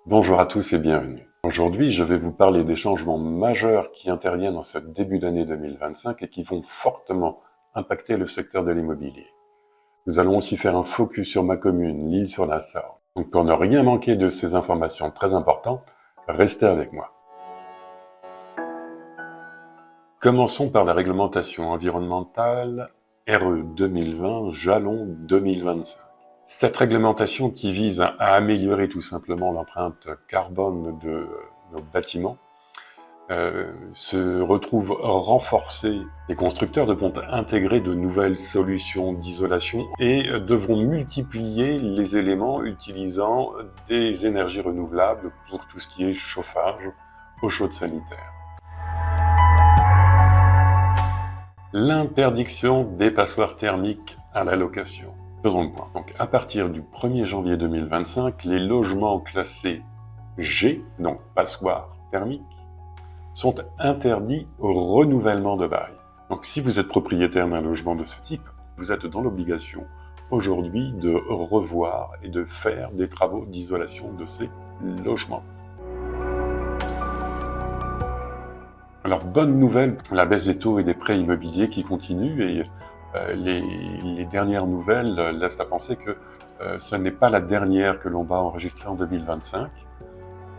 Bonjour à tous et bienvenue. Aujourd'hui, je vais vous parler des changements majeurs qui interviennent en ce début d'année 2025 et qui vont fortement impacter le secteur de l'immobilier. Nous allons aussi faire un focus sur ma commune, l'Isle-sur-la-Sorgue. Donc pour ne rien manquer de ces informations très importantes, restez avec moi. Commençons par la réglementation environnementale RE 2020, jalon 2025. Cette réglementation qui vise à améliorer tout simplement l'empreinte carbone de nos bâtiments se retrouve renforcée. Les constructeurs devront intégrer de nouvelles solutions d'isolation et devront multiplier les éléments utilisant des énergies renouvelables pour tout ce qui est chauffage, eau chaude sanitaire. L'interdiction des passoires thermiques à la location. Faisons le point. Donc, à partir du 1er janvier 2025, les logements classés G, donc passoires thermiques, sont interdits au renouvellement de bail. Donc, si vous êtes propriétaire d'un logement de ce type, vous êtes dans l'obligation aujourd'hui de revoir et de faire des travaux d'isolation de ces logements. Alors, bonne nouvelle, la baisse des taux et des prêts immobiliers qui continue et les dernières nouvelles laissent à penser que ce n'est pas la dernière que l'on va enregistrer en 2025.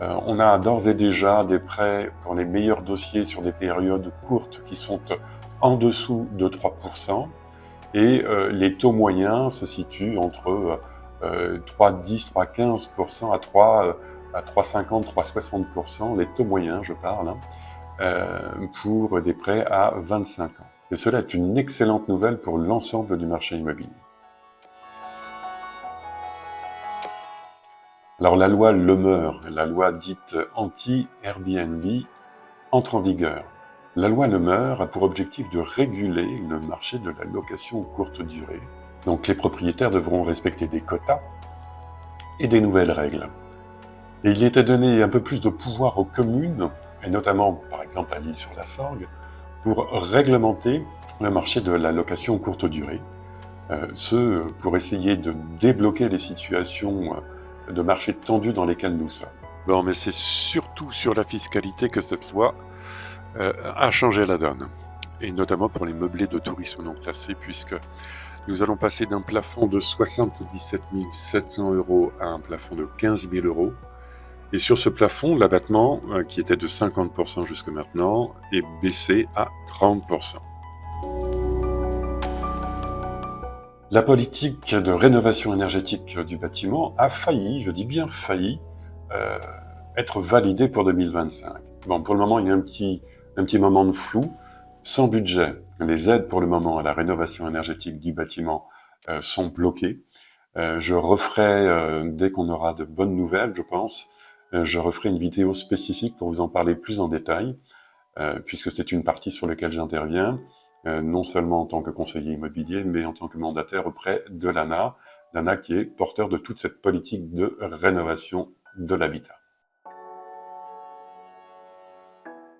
On a d'ores et déjà des prêts pour les meilleurs dossiers sur des périodes courtes qui sont en dessous de 3%, et les taux moyens se situent entre 3,10, 3,15% à 3,50, 3,60%, les taux moyens je parle, pour des prêts à 25 ans. Et cela est une excellente nouvelle pour l'ensemble du marché immobilier. Alors la loi Lemeur, la loi dite anti-Airbnb, entre en vigueur. La loi Lemeur a pour objectif de réguler le marché de la location courte durée. Donc les propriétaires devront respecter des quotas et des nouvelles règles. Et il était donné un peu plus de pouvoir aux communes, et notamment par exemple à l'Isle-sur-la-Sorgue, pour réglementer le marché de la location courte durée, pour essayer de débloquer les situations de marché tendu dans lesquelles nous sommes. Bon, mais c'est surtout sur la fiscalité que cette loi a changé la donne, et notamment pour les meublés de tourisme non classés, puisque nous allons passer d'un plafond de 77 700 € à un plafond de 15 000 €. Et sur ce plafond, l'abattement, qui était de 50% jusque maintenant, est baissé à 30%. La politique de rénovation énergétique du bâtiment a failli, je dis bien failli, être validée pour 2025. Bon, pour le moment, il y a un petit moment de flou, sans budget. Les aides pour le moment à la rénovation énergétique du bâtiment sont bloquées. Je referai, dès qu'on aura de bonnes nouvelles, je pense, je referai une vidéo spécifique pour vous en parler plus en détail, puisque c'est une partie sur laquelle j'interviens, non seulement en tant que conseiller immobilier, mais en tant que mandataire auprès de l'ANA, l'ANA qui est porteur de toute cette politique de rénovation de l'habitat.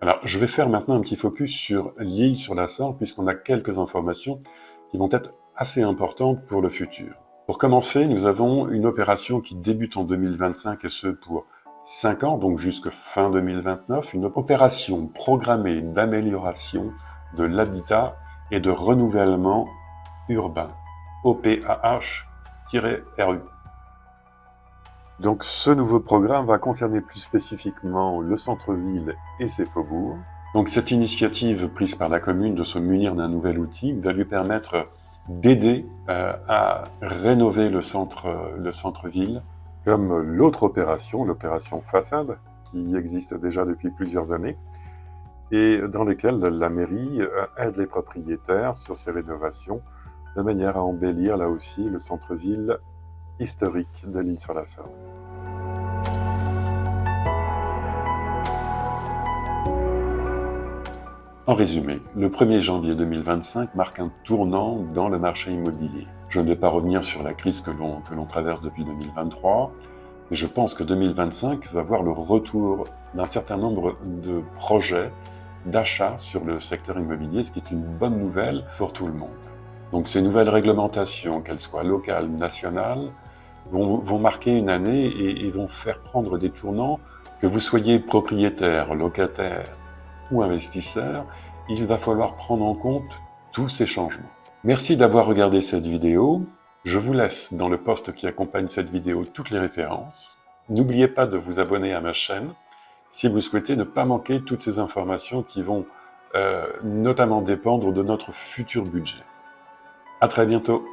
Alors, je vais faire maintenant un petit focus sur l'Isle-sur-la-Sorgue, puisqu'on a quelques informations qui vont être assez importantes pour le futur. Pour commencer, nous avons une opération qui débute en 2025, et ce pour 5 ans, donc jusque fin 2029, une opération programmée d'amélioration de l'habitat et de renouvellement urbain, OPAH-RU. Donc ce nouveau programme va concerner plus spécifiquement le centre-ville et ses faubourgs. Donc cette initiative prise par la commune de se munir d'un nouvel outil va lui permettre d'aider à rénover le centre-ville, comme l'autre opération, l'opération façade, qui existe déjà depuis plusieurs années, et dans lesquelles la mairie aide les propriétaires sur ces rénovations, de manière à embellir là aussi le centre-ville historique de l'Isle-sur-la-Sorgue. En résumé, le 1er janvier 2025 marque un tournant dans le marché immobilier. Je ne vais pas revenir sur la crise que l'on traverse depuis 2023, mais je pense que 2025 va voir le retour d'un certain nombre de projets d'achat sur le secteur immobilier, ce qui est une bonne nouvelle pour tout le monde. Donc ces nouvelles réglementations, qu'elles soient locales, nationales, vont marquer une année et vont faire prendre des tournants. Que vous soyez propriétaire, locataire ou investisseur, il va falloir prendre en compte tous ces changements. Merci d'avoir regardé cette vidéo. Je vous laisse dans le post qui accompagne cette vidéo toutes les références. N'oubliez pas de vous abonner à ma chaîne si vous souhaitez ne pas manquer toutes ces informations qui vont notamment dépendre de notre futur budget. À très bientôt.